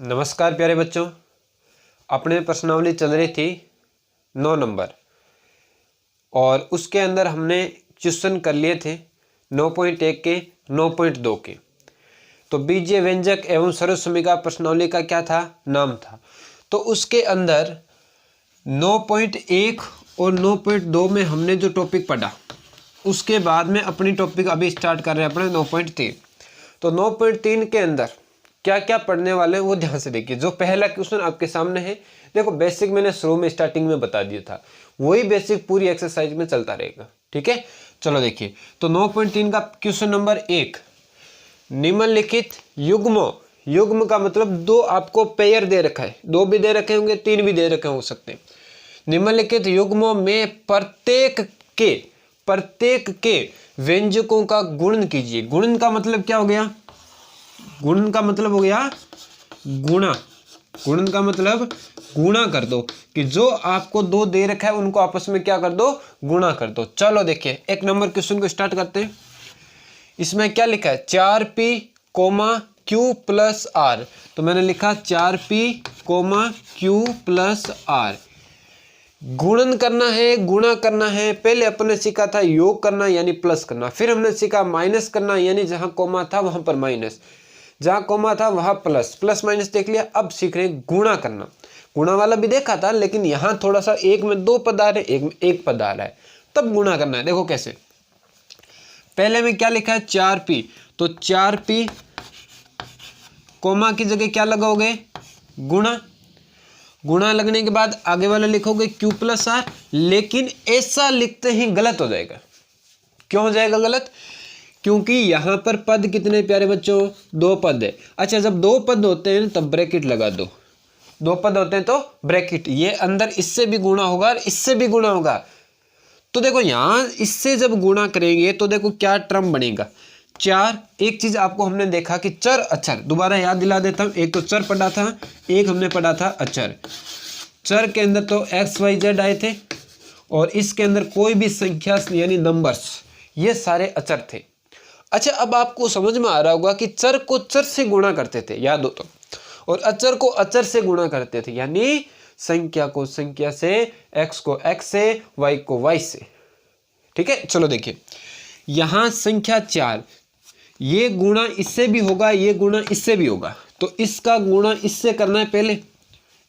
नमस्कार प्यारे बच्चों, अपने प्रश्नावली चल रही थी 9 नंबर और उसके अंदर हमने क्वेश्चन कर लिए थे 9.1 के 9.2 के। तो बीजीय व्यंजक एवं सर्वसमिका प्रश्नावली का क्या था, नाम था। तो उसके अंदर 9.1 और 9.2 में हमने जो टॉपिक पढ़ा उसके बाद में अपनी टॉपिक अभी स्टार्ट कर रहे हैं अपने 9.3। तो 9.3 के अंदर क्या क्या पढ़ने वाले हैं वो ध्यान से देखिए। जो पहला क्वेश्चन आपके सामने है, देखो बेसिक मैंने शुरू में स्टार्टिंग में बता दिया था, वही बेसिक पूरी एक्सरसाइज में चलता रहेगा। ठीक है, चलो देखिए। तो 9.3 का क्वेश्चन नंबर 1, निम्नलिखित युग्म का मतलब दो आपको पेयर दे रखा है, दो भी दे रखे होंगे, तीन भी दे रखे हो सकते हैं। निम्नलिखित युग्मों में प्रत्येक के व्यंजकों का गुणन कीजिए। गुणन का मतलब क्या हो गया? गुणन का मतलब हो गया गुणा। गुणन का मतलब गुणा कर दो, कि जो आपको दो दे रखा है उनको आपस में क्या कर दो, गुणा कर दो। चलो देखिए, एक नंबर क्वेश्चन को स्टार्ट करते हैं। इसमें क्या लिखा है? 4p, q plus are. तो मैंने लिखा 4p, q प्लस आर। गुणन करना है, गुणा करना है। पहले अपने सीखा था योग करना यानी प्लस करना, फिर हमने सीखा माइनस करना यानी जहां कोमा था वहां पर माइनस, जहां कोमा था वहां प्लस, प्लस माइनस देख लिया। अब सीख रहे हैं गुणा करना। गुणा वाला भी देखा था, लेकिन यहां थोड़ा सा एक में दो पद आ रहे, एक में एक पद आ रहा है, तब गुणा करना है। देखो कैसे। पहले में क्या लिखा है? 4p। तो 4p कोमा की जगह क्या लगाओगे? गुणा। गुणा लगने के बाद आगे वाला लिखोगे q प्लस आर। लेकिन ऐसा लिखते ही गलत हो जाएगा। क्यों हो जाएगा गलत? क्योंकि यहां पर पद कितने प्यारे बच्चों? दो पद है। अच्छा, जब दो पद होते हैं तब ब्रैकेट लगा दो। दो पद होते हैं तो ब्रैकेट, ये अंदर इससे भी गुणा होगा और इससे भी गुणा होगा। तो देखो यहां इससे जब गुणा करेंगे तो देखो क्या टर्म बनेगा, 4। एक चीज आपको हमने देखा कि चर अचर, दोबारा याद दिला देता हूं। एक तो चर पढ़ा था, एक हमने पढ़ा था अचर। चर के अंदर तो एक्स वाई जेड आए थे और इसके अंदर कोई भी संख्या यानी नंबर्स, ये सारे अचर थे। अच्छा, अब आपको समझ में आ रहा होगा कि चर को चर से गुणा करते थे, याद हो तो, और अचर को अचर से गुणा करते थे, यानी संख्या को संख्या से, x को x से, y को y से। ठीक है, चलो देखिए। यहां संख्या 4, ये गुणा इससे भी होगा, ये गुणा इससे भी होगा। तो इसका गुणा इससे करना है, पहले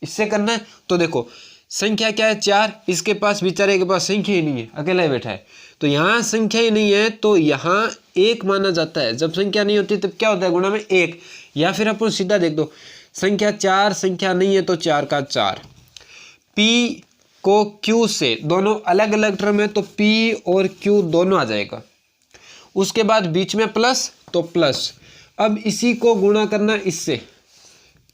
इससे करना है। तो देखो संख्या क्या है? 4। इसके पास, बेचारे के पास संख्या ही नहीं है, अकेला ही बैठा है। तो यहाँ संख्या ही नहीं है तो यहाँ 1 माना जाता है। जब संख्या नहीं होती तब क्या होता है? गुणा में 1। या फिर अपन सीधा देख दो, संख्या 4 संख्या नहीं है तो 4 का 4। p को q से, दोनों अलग अलग टर्म है तो p और q दोनों आ जाएगा। उसके बाद बीच में प्लस तो प्लस। अब इसी को गुणा करना इससे,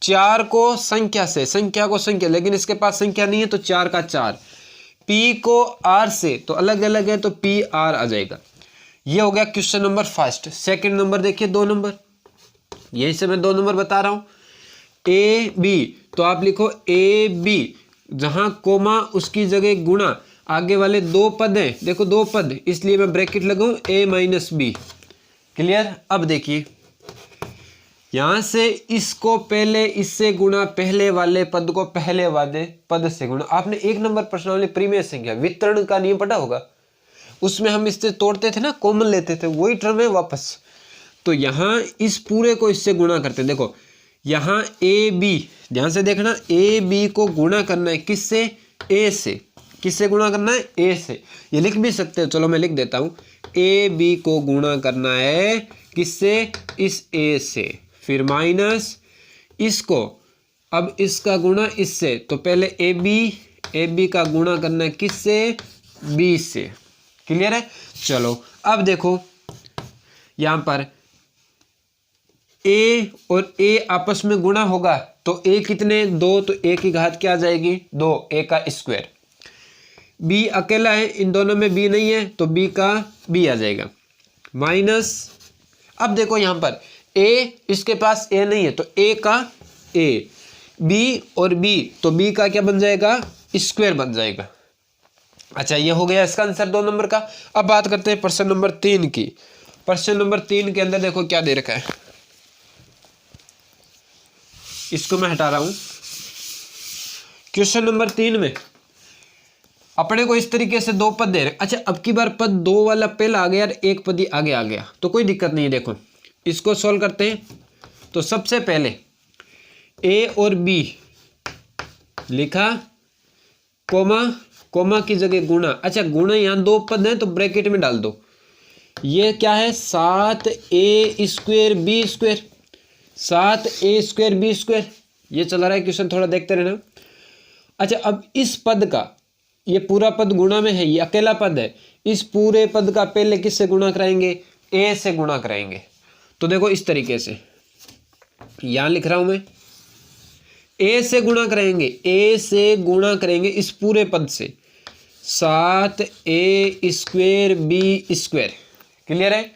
4 को संख्या से, संख्या को संख्या, लेकिन इसके पास संख्या नहीं है तो 4 का 4। p को r से, तो अलग अलग है तो p r आ जाएगा। ये हो गया question number first. Second number देखिए, 2 नंबर, यही से मैं 2 नंबर बता रहा हूं। a b, तो आप लिखो a b, जहां कोमा उसकी जगह गुणा, आगे वाले दो पद हैं, देखो दो पद, इसलिए मैं ब्रैकेट लगाऊं a माइनस बी। क्लियर? अब देखिए यहां से इसको पहले इससे गुणा, पहले वाले पद को पहले वाले पद से गुणा। आपने 1 नंबर प्रश्नावली प्रीवियस संख्या वितरण का नियम पढ़ा होगा, उसमें हम इससे तोड़ते थे ना, कॉमन लेते थे, वही टर्म है वापस। तो यहां इस पूरे को इससे गुणा करते हैं। देखो यहां ए बी, ध्यान से देखना, ए बी को गुणा करना है किससे? ए से। किससे गुणा करना है? ए से। ये लिख भी सकते हो, चलो मैं लिख देता हूं। ए बी को गुणा करना है किससे? इस ए से। फिर माइनस इसको, अब इसका गुणा इससे, तो पहले ए बी का गुणा करना है किससे? बी से। क्लियर है? चलो अब देखो यहां पर a और a आपस में गुणा होगा तो a कितने? 2, तो a की घात क्या आ जाएगी? 2, a का स्क्वायर। b अकेला है, इन दोनों में b नहीं है तो b का b आ जाएगा। माइनस, अब देखो यहां पर a, इसके पास a नहीं है तो a का a, b और b, तो b का क्या बन जाएगा? स्क्वायर बन जाएगा। अच्छा, ये हो गया इसका आंसर 2 नंबर का। अब बात करते हैं प्रश्न नंबर 3 की। प्रश्न नंबर 3 के अंदर देखो क्या दे रखा है। इसको मैं हटा रहा हूं। क्वेश्चन नंबर 3 में अपने को इस तरीके से दो पद दे रहे। अच्छा, अब की बार पद 2 वाला पहला आ गया और एक पद ही आगे आ गया तो कोई दिक्कत नहीं है। देखो इसको सॉल्व करते हैं। तो सबसे पहले ए और बी लिखा, कोमा, कोमा की जगह गुणा। अच्छा, गुणा यहाँ दो पद हैं तो ब्रैकेट में डाल दो। ये क्या है, 7a² b², 7a² b²। ये चल रहा है क्वेश्चन, थोड़ा देखते रहना। अच्छा, अब इस पद का, ये पूरा पद गुणा में है, ये अकेला पद है, इस पूरे पद का पहले किससे गुणा कराएंगे, a से गुणा कराएंगे। तो देखो इस तरीके से यहां लिख रहा हूं मैं, a से गुणा करेंगे, a से गुणा करेंगे इस पूरे पद से, 7a² b²। क्लियर है।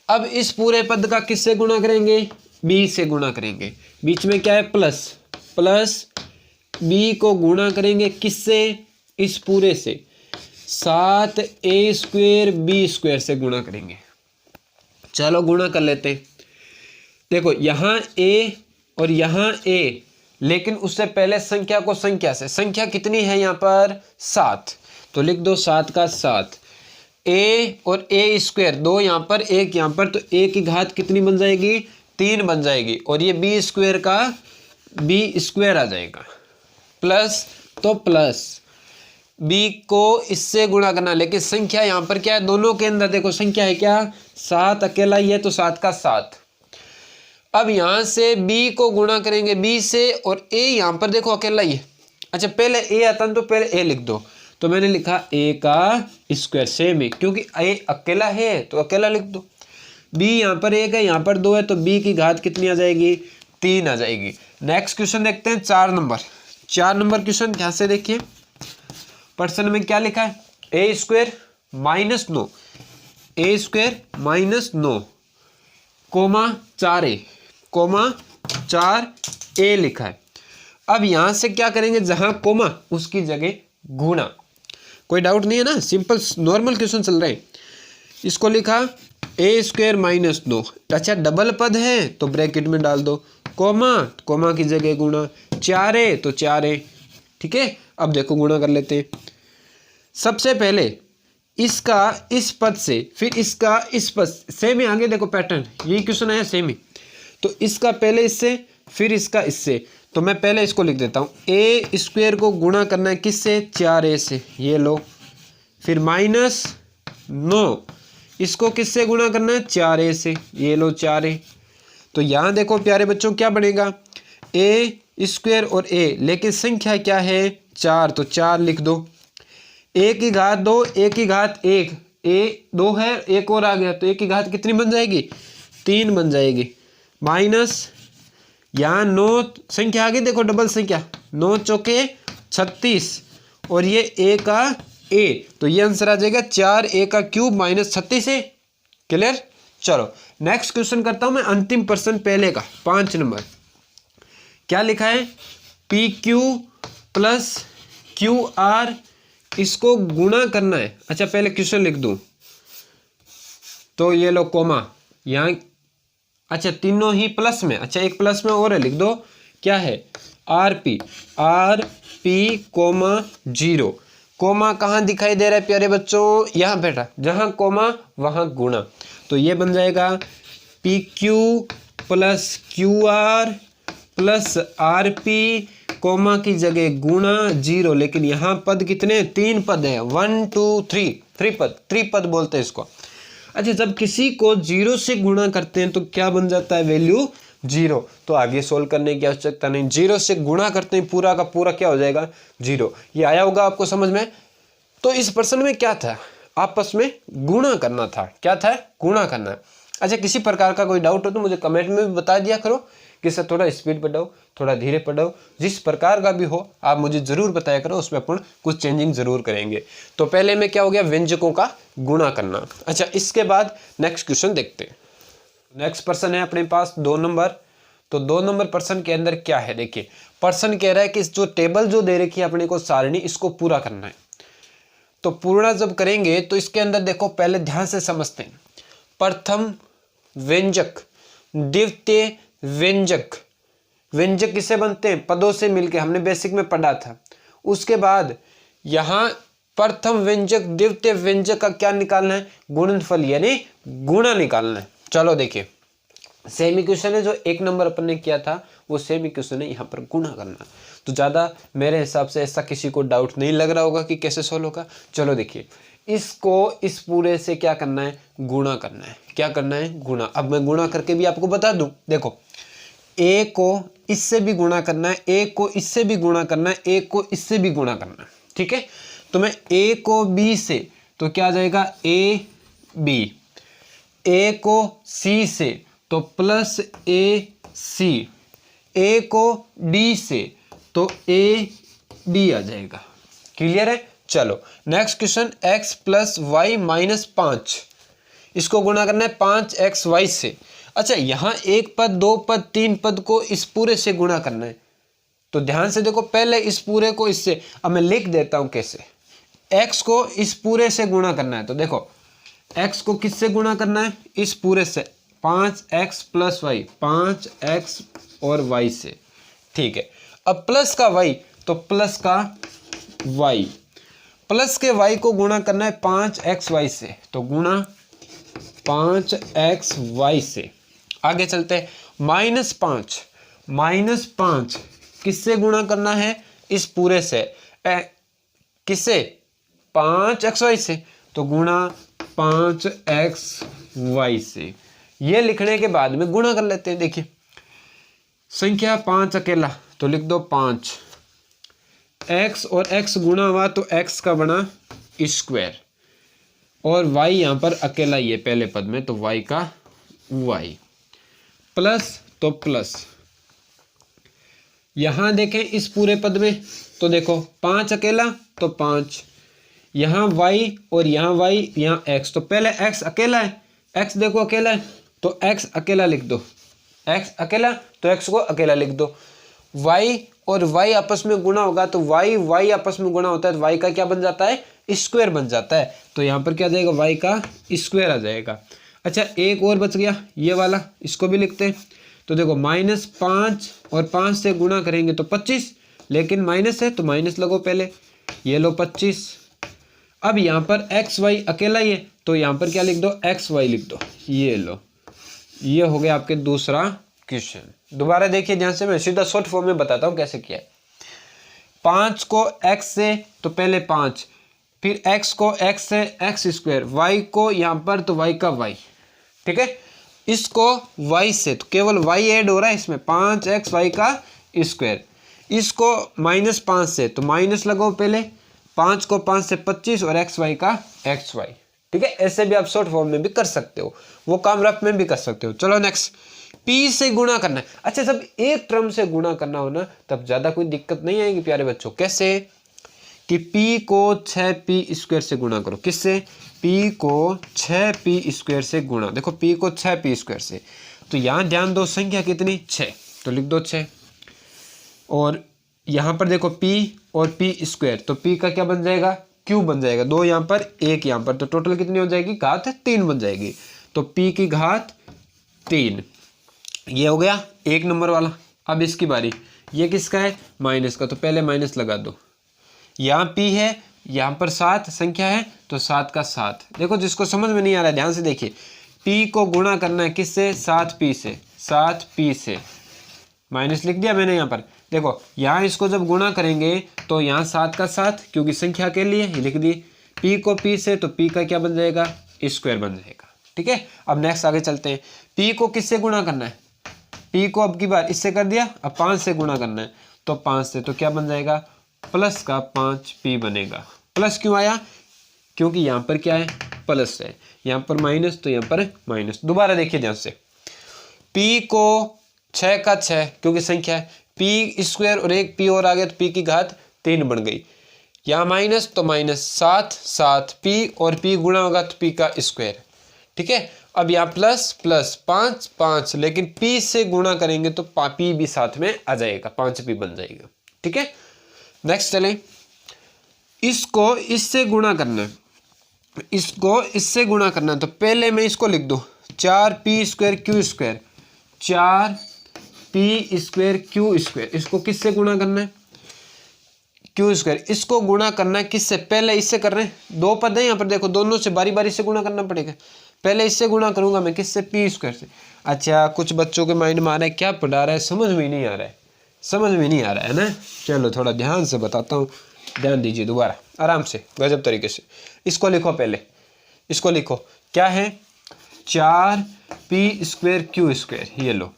अब इस पूरे पद का किससे गुणा करेंगे, b से गुणा करेंगे। बीच में क्या है, प्लस, प्लस b को गुणा करेंगे किससे, इस पूरे से, 7a² b² से गुणा करेंगे। चलो गुणा कर लेते हैं। देखो यहाँ a और यहाँ a, लेकिन उससे पहले संख्या को संख्या से, संख्या कितनी है यहाँ पर, 7, तो लिख दो 7 का 7। a और a² दो यहाँ पर, एक यहाँ पर, तो a की घात कितनी बन जाएगी, 3 बन जाएगी। और ये b² का b² आ जाएगा। प्लस, तो प्लस b को इससे गुणा करना, लेकिन संख्या यहाँ पर क्या है, दोनों के अंदर देखो संख्या है क्या, 7 अकेला ही है तो 7 का 7। अब यहाँ से b को गुणा करेंगे b से, और a यहाँ पर देखो अकेला ही है। अच्छा, पहले a आता है तो पहले a लिख दो, तो मैंने लिखा a का स्क्वायर, सेम है क्योंकि a अकेला है तो अकेला लिख दो। b यहाँ पर 1 है, यहाँ पर 2 है, तो b की घात कितनी आ जाएगी, 3 आ जाएगी। नेक्स्ट क्वेश्चन देखते हैं 4 नंबर। 4 नंबर क्वेश्चन ध्यान से देखिए। प्रश्न में क्या लिखा है, a² - 9, a² - 9 coma 4a, coma 4a लिखा है। अब यहां से क्या करेंगे, जहां कोमा उसकी जगह गुणा। कोई डाउट नहीं है ना, सिंपल नॉर्मल क्वेश्चन चल रहे हैं। इसको लिखा a² - 9। अच्छा, डबल पद है तो ब्रैकेट में डाल दो, कोमा, कोमा की जगह गुणा, 4a तो 4a। ठीक है, अब देखो गुणा कर लेते हैं। सबसे पहले इसका इस पद से, फिर इसका इस पद, सेम ही आगे देखो पैटर्न, यही क्वेश्चन आया सेम ही। तो इसका पहले इससे, फिर इसका इससे, तो मैं पहले इसको लिख देता हूँ। a² को गुणा करना है किससे, 4a से, ये लो। फिर -9, इसको किससे गुणा करना है, 4a से, ये लो 4a। तो यहाँ देखो प्यारे बच्चों क्या बनेगा, a² और a, लेकिन संख्या क्या है, 4, तो 4 लिख दो। a की घात 2, a की घात 1, a 2 है, एक और आ गया, तो a की घात कितनी बन जाएगी, 3 बन जाएगी। माइनस यहाँ 9 संख्या आ गई, देखो डबल संख्या, 9 चौके 36, और ये a का a, तो ये आंसर आ जाएगा 4a³ -36 है। क्लियर। चलो नेक्स्ट क्वेश्चन करता हूं मैं, अंतिम प्रश्न पहले का 5 नंबर। क्या लिखा है, PQ + QR, इसको गुणा करना है। अच्छा, पहले क्वेश्चन लिख दूं, तो ये लो कोमा यहाँ, अच्छा तीनों ही प्लस में, अच्छा एक प्लस में और है, लिख दो क्या है, RP, कोमा 0। कोमा कहाँ दिखाई दे रहा है प्यारे बच्चों, यहाँ बेटा, जहाँ कोमा वहाँ गुणा, तो ये बन जाएगा PQ + QR + RP, कोमा की जगह गुणा 0, लेकिन यहाँ पद कितने, 3 पद है, 1 2 3, 3 पद, त्रिपद बोलते हैं इसको। अच्छा, जब किसी को 0 से गुणा करते हैं तो क्या बन जाता है, वैल्यू 0, तो आगे सोल्व करने की आवश्यकता नहीं, 0 से गुणा करते हैं, पूरा का पूरा क्या हो जाएगा, 0। ये आया होगा आपको समझ में। तो इस प्रश्न में क्या था, आपस में गुणा करना था। क्या था, गुणा करना। अच्छा, किसी प्रकार का कोई डाउट हो तो मुझे कमेंट में भी बता दिया करो, कि सर थोड़ा स्पीड बढ़ाओ, थोड़ा धीरे पढ़ाओ, जिस प्रकार का भी हो आप मुझे जरूर बताया करो, उसमें अपन कुछ चेंजिंग जरूर करेंगे। तो पहले में क्या हो गया, व्यंजकों का गुणा करना। अच्छा, इसके बाद नेक्स्ट क्वेश्चन देखते हैं। नेक्स्ट प्रश्न है अपने पास 2 नंबर। तो 2 नंबर प्रश्न के अंदर क्या है, देखिए प्रश्न कह रहा है कि जो टेबल जो दे रखी है अपने को सारणी, इसको पूरा करना है। तो पूरा जब करेंगे तो इसके अंदर देखो, पहले ध्यान से समझते हैं। प्रथम व्यंजक, द्वितीय व्यंजक, व्यंजक किससे बनते हैं? पदों से मिलके, हमने बेसिक में पढ़ा था। उसके बाद यहाँ प्रथम व्यंजक द्वितीय व्यंजक का क्या निकालना है? गुणनफल यानी गुणा निकालना है। चलो देखिए, सेम इक्वेशन है जो 1 नंबर अपन ने किया था, वो सेम इक्वेशन है यहाँ पर गुणा करना। तो ज़्यादा मेरे हिसाब से ऐसा किसी को डाउट नहीं लग रहा होगा कि कैसे सोल्व होगा। चलो देखिए, इसको इस पूरे से क्या करना है? गुणा करना है। क्या करना है? गुणा। अब मैं गुणा करके भी आपको बता दूं, देखो a को इससे भी गुणा करना है, a को इससे भी गुणा करना है, a को इससे भी गुणा करना है, ठीक है। तो मैं a को b से, तो क्या आ जाएगा? a b। a को c से तो प्लस a c। a को d से तो a d आ जाएगा। क्लियर है? चलो next question, x plus Y minus 5, इसको गुणा करना है 5xy से। अच्छा, यहाँ एक पद, दो पद, तीन पद को इस पूरे से गुणा करना है। तो ध्यान से देखो, पहले इस पूरे को इससे, अब मैं लिख देता हूं कैसे। x को इस पूरे से गुणा करना है, तो देखो x को किससे गुणा करना है? इस पूरे से, 5x प्लस वाई, 5x और y से, ठीक है। अब प्लस का y, तो प्लस का y, प्लस के y को गुणा करना है 5xy से, तो गुणा 5xy से। आगे चलते हैं, -5, -5 किससे गुणा करना है? इस पूरे से, किससे? 5xy से, तो गुणा 5xy से। ये लिखने के बाद में गुणा कर लेते हैं। देखिए, संख्या 5 अकेला, तो लिख दो 5, x और x गुणा हुआ तो x का बना स्क्वायर, और y यहाँ पर अकेला ही है पहले पद में, तो y का y, प्लस तो प्लस, यहाँ देखें इस पूरे पद में, तो देखो 5 अकेला तो 5, यहाँ y और यहाँ y, यहाँ x, तो पहले x अकेला है, x देखो अकेला है तो x अकेला लिख दो, x अकेला तो x को अकेला लिख दो। y और y आपस में गुणा होगा तो y आपस में गुणा होता है तो y का क्या बन जाता है? स्क्वायर बन जाता है। तो यहाँ पर क्या आ जाएगा? y का स्क्वायर आ जाएगा। अच्छा, एक और बच गया ये वाला, इसको भी लिखते हैं। तो देखो -5 और 5 से गुणा करेंगे तो 25, लेकिन माइनस है तो माइनस लगो पहले, ये लो 25। अब यहाँ पर एक्स वाई अकेला ही है तो यहाँ पर क्या लिख दो? एक्स वाई लिख दो, ये लो, ये हो गया आपके दूसरा क्वेश्चन। दोबारा देखिए ध्यान से, मैं सीधा शॉर्ट फॉर्म में बताता हूँ कैसे किया है। 5 को x से तो पहले 5, फिर x को x से x स्क्वायर, y को यहाँ पर तो y का y, ठीक है। इसको y से तो केवल y ऐड हो रहा है इसमें, 5x y का स्क्वायर। इसको -5 से तो माइनस लगाओ पहले, 5 को 5 से 25 और एक्स वाई का एक्स वाई, ठीक है। ऐसे भी आप शॉर्ट फॉर्म में भी कर सकते हो, वो काम रफ में भी कर सकते हो। चलो नेक्स्ट, p से गुणा करना है। अच्छा, जब एक टर्म से गुणा करना हो ना तब ज़्यादा कोई दिक्कत नहीं आएगी प्यारे बच्चों। कैसे? कि p को 6p स्क्वायर से गुणा करो। किससे? p को 6p स्क्वायर से गुणा। देखो p को 6p स्क्वायर से, तो यहाँ ध्यान दो संख्या कितनी? 6, तो लिख दो 6। और यहाँ पर देखो p और p स्क्वायर, तो p का क्या बन जाएगा? क्यूब बन जाएगा। 2 यहाँ पर 1 यहाँ पर, तो टोटल कितनी हो जाएगी? घात 3 बन जाएगी। तो p की घात 3, ये हो गया 1 नंबर वाला। अब इसकी बारी, ये किसका है? माइनस का, तो पहले माइनस लगा दो। यहाँ p है, यहाँ पर 7 संख्या है तो 7 का 7। देखो जिसको समझ में नहीं आ रहा है ध्यान से देखिए, p को गुणा करना है किससे? 7p से, 7p से माइनस लिख दिया मैंने यहाँ पर। देखो यहाँ इसको जब गुणा करेंगे तो यहाँ 7 का 7, क्योंकि संख्या के लिए ही लिख दी। p को p से तो p का क्या बन जाएगा? स्क्वायर बन जाएगा, ठीक है। अब नेक्स्ट आगे चलते हैं। p को किससे गुणा करना है? p को अब की बार इससे कर दिया, अब 5 से गुणा करना है तो 5 से, तो क्या बन जाएगा? प्लस का 5p बनेगा। प्लस क्यों आया? क्योंकि यहाँ पर क्या है? प्लस है, यहाँ पर माइनस तो यहाँ पर माइनस। दोबारा देखिए ध्यान से, p को 6 का 6 क्योंकि संख्या है, p स्क्वायर और एक p और आ गया तो p की घात 3 बन गई। यहाँ माइनस तो माइनस, 7 p और p गुणा होगा तो p का स्क्वायर, ठीक है। अब यहाँ प्लस प्लस 5 लेकिन p से गुणा करेंगे तो p भी साथ में आ जाएगा, 5p बन जाएगा, ठीक है। नेक्स्ट चलें, इसको इससे गुणा करना है, इसको इससे गुणा करना है तो पहले मैं इसको लिख दूँ 4p square q square, 4 P square Q square, इसको किससे गुणा करना है, क्यू स्क्वायर, इसको गुणा करना है किससे, पहले इससे कर रहे हैं, दो पद है यहाँ पर देखो, दोनों से बारी बारी से गुणा करना पड़ेगा। पहले इससे गुणा करूंगा मैं किससे, पी स्क्वायर से। अच्छा कुछ बच्चों के माइंड में आ रहा है क्या पढ़ा रहा है, समझ में नहीं आ रहा है, समझ में नहीं आ रहा है ना, चलो थोड़ा ध्यान से बताता हूँ, ध्यान दीजिए दोबारा आराम से गजब तरीके से। इसको लिखो, पहले इसको लिखो, क्या है 4p स्क्वायर क्यू स्क्वायर, ये लो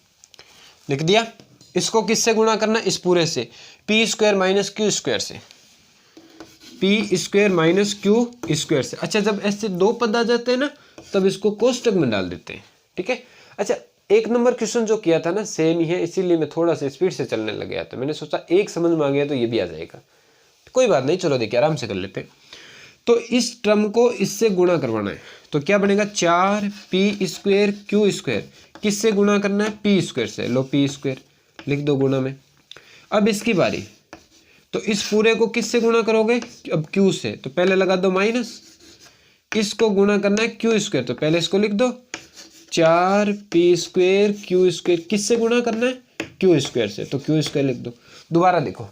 लिख दिया। इसको किससे गुणा करना, इस पूरे से, P square minus Q square से, P square minus Q square से। अच्छा जब ऐसे दो पद आ जाते हैं ना तब इसको कोष्टक में डाल देते हैं, ठीक है। अच्छा एक नंबर क्वेश्चन जो किया था ना सेम ही है, इसीलिए मैं थोड़ा सा स्पीड से चलने लग गया था, मैंने सोचा एक समझ में आ गया तो ये भी आ जाएगा, कोई बात नहीं, चलो देखिए आराम से कर लेते हैं। तो इस टर्म को इससे गुणा करवाना है, तो क्या बनेगा 4p स्क्वायर क्यू स्क्वायर, किससे गुणा करना है, पी स्क्वायर से, लो पी स्क्वायर लिख दो गुणा में। अब इसकी बारी, तो इस पूरे को किससे गुणा करोगे, अब क्यू से, तो पहले लगा दो माइनस, इसको गुणा करना है क्यू स्क्वायर, तो पहले इसको लिख दो 4p स्क्वायर क्यू स्क्वायर, किससे गुणा करना है, क्यू स्क्वायर से, तो क्यू स्क्वायर लिख दो। दोबारा देखो,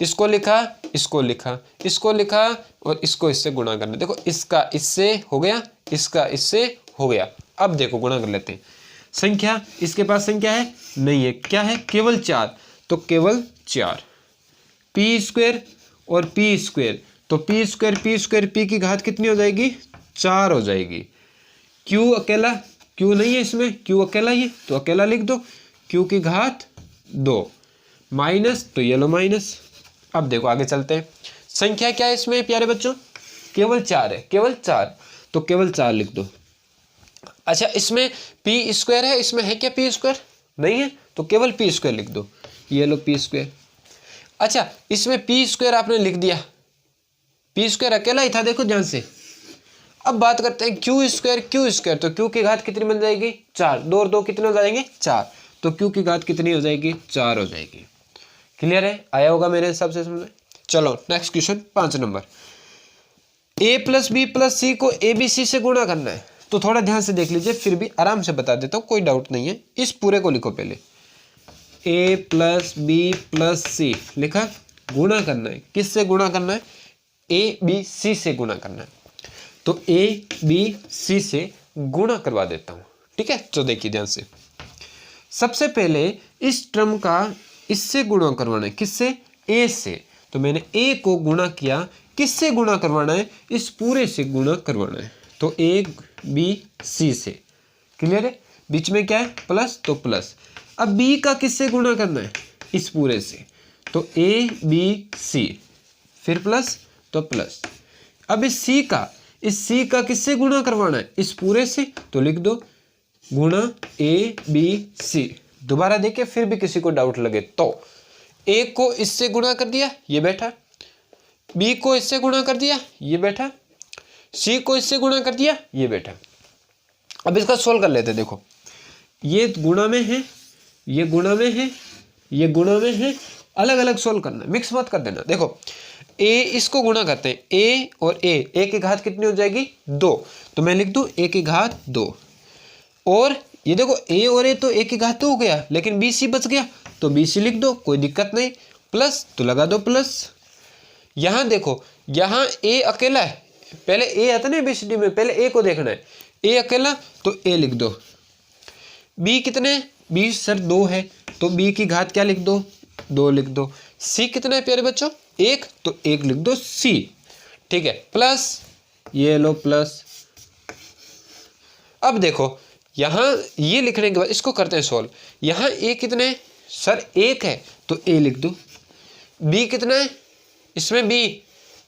इसको लिखा, इसको लिखा, इसको लिखा और इसको इससे गुणा करना, देखो इसका इससे हो गया, इसका इससे हो गया। अब देखो गुणा कर लेते हैं, संख्या इसके पास संख्या है नहीं है, क्या है केवल 4, तो केवल 4 पी स्क्वायर और पी स्क्वायर, तो पी स्क्वायर पी की घात कितनी हो जाएगी, 4 हो जाएगी। क्यू अकेला, क्यू नहीं है इसमें, क्यू अकेला ही है तो अकेला लिख दो, क्यू की घात 2 माइनस, तो ये लो माइनस। अब देखो आगे चलते हैं, संख्या क्या है इसमें प्यारे बच्चों, केवल 4 है, केवल 4, तो केवल 4 लिख दो। अच्छा इसमें पी स्क्वायर है, इसमें है क्या पी स्क्वायर, नहीं है, तो केवल पी स्क्वायर लिख दो, ये लो पी स्क्वायर। अच्छा इसमें पी स्क्वायर आपने लिख दिया, पी स्क्वायर अकेला ही था देखो ध्यान से। अब बात करते हैं क्यू स्क्वायर, तो क्यू की घात कितनी बन जाएगी, 4, 2 और 2 कितने हो जाएंगे 4, तो क्यू की घात कितनी हो जाएगी, 4 हो जाएगी। क्लियर है, आया होगा मेरे हिसाब से समझ में। चलो next question 5 number, a plus b plus c को ए बी सी से गुणा करना है, तो थोड़ा ध्यान से देख लीजिए, फिर भी आराम से बता देता हूँ, कोई डाउट नहीं है। इस पूरे को लिखो पहले, a प्लस बी प्लस सी लिखा, गुणा करना है, किससे गुणा करना है, ए बी सी से गुणा करना है, तो ए बी सी से गुणा करवा देता हूँ, ठीक है। तो देखिए ध्यान से, सबसे पहले इस टर्म का इससे गुणा करवाना है, किससे, ए से, तो मैंने ए को गुणा किया, किससे गुणा करवाना है, इस पूरे से गुणा करवाना है, तो ए बी सी से। क्लियर है, बीच में क्या है प्लस, तो प्लस। अब बी का किससे गुणा करना है, इस पूरे से, तो ए बी सी, फिर प्लस, तो प्लस। अब इस सी का किससे गुणा करवाना है, इस पूरे से, तो लिख दो गुणा ए बी सी। दोबारा देखिए फिर भी किसी को डाउट लगे तो, ए को इससे गुणा कर दिया ये बैठा, बी को इससे गुणा कर दिया ये बैठा, सी को इससे गुणा कर दिया ये बैठा। अब इसका सोल्व कर लेते हैं, देखो ये गुणा में है, ये गुणा में है, ये गुणा में है, अलग अलग सोल्व करना, मिक्स मत कर देना। देखो ए इसको गुणा करते हैं, ए और ए की घात कितनी हो जाएगी 2, तो मैं लिख दूं ए की घात 2, और ये देखो ए और ए तो ए की घात तो हो गया, लेकिन बी सी बच गया, तो बी सी लिख दो, कोई दिक्कत नहीं, प्लस तो लगा दो प्लस। यहाँ देखो यहाँ ए अकेला है, पहले ए आता ना एबीसीडी में, पहले ए को देखना है, ए अकेला तो ए लिख दो, बी कितने, बी सर 2 है, तो बी की घात क्या लिख दो 2 लिख दो। सी कितना है प्यारे बच्चों 1, तो 1 लिख दो सी, ठीक है, प्लस ये लो प्लस। अब देखो यहाँ ये लिखने के बाद इसको करते हैं सोल्व, यहाँ ए कितने सर 1 है, तो ए लिख दो, बी कितना है इसमें बी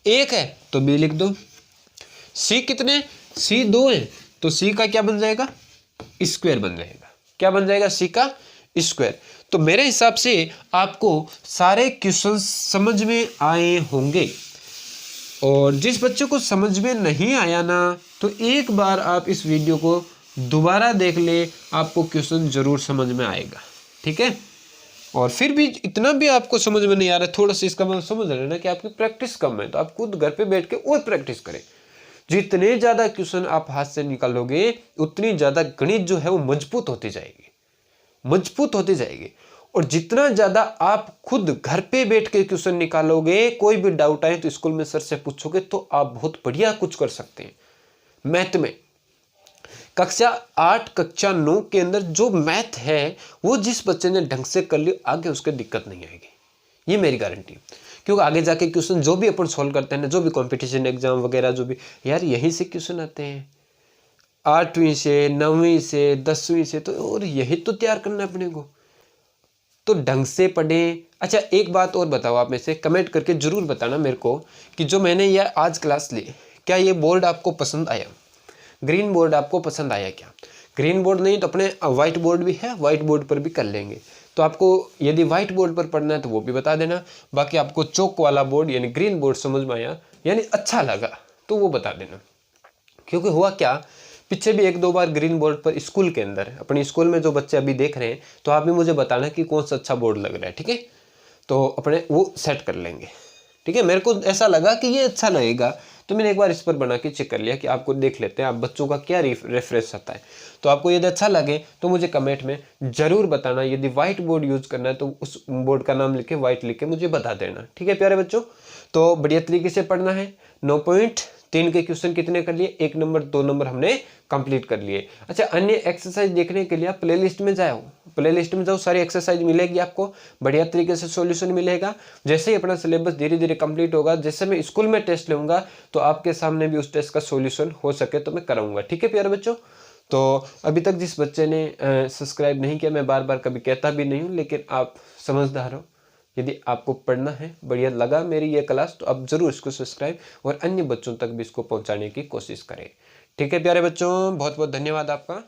1 है, तो बी लिख दो, सी कितने सी 2 है, तो सी का क्या बन जाएगा स्क्वायर बन जाएगा, क्या बन जाएगा सी का स्क्वायर। तो मेरे हिसाब से आपको सारे क्वेश्चन समझ में आए होंगे, और जिस बच्चे को समझ में नहीं आया ना, तो एक बार आप इस वीडियो को दोबारा देख ले, आपको क्वेश्चन जरूर समझ में आएगा, ठीक है। और फिर भी इतना भी आपको समझ में नहीं आ रहा है, थोड़ा सा इसका मतलब समझ लेना कि आपकी प्रैक्टिस कम है, तो आप खुद घर पे बैठ के और प्रैक्टिस करें। जितने ज़्यादा क्वेश्चन आप हाथ से निकालोगे, उतनी ज़्यादा गणित जो है वो मजबूत होती जाएगी, मजबूत होती जाएगी। और जितना ज़्यादा आप खुद घर पे बैठ के क्वेश्चन निकालोगे, कोई भी डाउट आए तो स्कूल में सर से पूछोगे, तो आप बहुत बढ़िया कुछ कर सकते हैं। मैथ में कक्षा 8 कक्षा 9 के अंदर जो मैथ है वो जिस बच्चे ने ढंग से कर लिया, आगे उसके दिक्कत नहीं आएगी, ये मेरी गारंटी। क्योंकि आगे जाके क्वेश्चन जो भी अपन सॉल्व करते हैं ना, जो भी कंपटीशन एग्जाम वगैरह जो भी, यार यहीं से क्वेश्चन आते हैं, 8वीं से 9वीं से 10वीं से, तो और यही तो तैयार करना है अपने को। तो ढंग से पढ़ें। अच्छा एक बात और बताओ, आप में से कमेंट करके जरूर बताना मेरे को कि जो मैंने ये आज क्लास ली, क्या ये बोर्ड आपको पसंद आया? ग्रीन बोर्ड आपको पसंद आया क्या? ग्रीन बोर्ड नहीं तो अपने व्हाइट बोर्ड भी है, व्हाइट बोर्ड पर भी कर लेंगे। तो आपको यदि व्हाइट बोर्ड पर पढ़ना है तो वो भी बता देना। बाकी आपको चौक वाला बोर्ड यानी ग्रीन बोर्ड समझ में आया यानी अच्छा लगा तो वो बता देना। क्योंकि हुआ क्या, पीछे भी 1-2 बार ग्रीन बोर्ड पर स्कूल के अंदर, अपने स्कूल में जो बच्चे अभी देख रहे हैं, तो आप भी मुझे बताना कि कौन सा अच्छा बोर्ड लग रहा है, ठीक है? तो अपने वो सेट कर लेंगे, ठीक है? मेरे को ऐसा लगा कि ये अच्छा लगेगा तो मैंने एक बार इस पर बना के चेक कर लिया कि आपको देख लेते हैं आप बच्चों का क्या रेफरेंस आता है। तो आपको यदि अच्छा लगे तो मुझे कमेंट में जरूर बताना। यदि व्हाइट बोर्ड यूज करना है तो उस बोर्ड का नाम लिख के व्हाइट लिख के मुझे बता देना, ठीक है प्यारे बच्चों? तो बढ़िया तरीके से पढ़ना है। 9.3 के क्वेश्चन कितने कर लिए? 1 नंबर 2 नंबर हमने कंप्लीट कर लिए। अच्छा अन्य एक्सरसाइज देखने के लिए आप प्लेलिस्ट में जाओ, प्लेलिस्ट में जाओ, सारी एक्सरसाइज मिलेगी आपको, बढ़िया तरीके से सॉल्यूशन मिलेगा। जैसे ही अपना सिलेबस धीरे धीरे कंप्लीट होगा, जैसे मैं स्कूल में टेस्ट लूंगा तो आपके सामने भी उस टेस्ट का सॉल्यूशन हो सके तो मैं कराऊंगा, ठीक है प्यारे बच्चों? तो अभी तक जिस बच्चे ने सब्सक्राइब नहीं किया, मैं बार बार कभी कहता भी नहीं हूँ, लेकिन आप समझदार हो, यदि आपको पढ़ना है, बढ़िया लगा मेरी ये क्लास, तो आप जरूर इसको सब्सक्राइब और अन्य बच्चों तक भी इसको पहुंचाने की कोशिश करें, ठीक है प्यारे बच्चों? बहुत बहुत धन्यवाद आपका।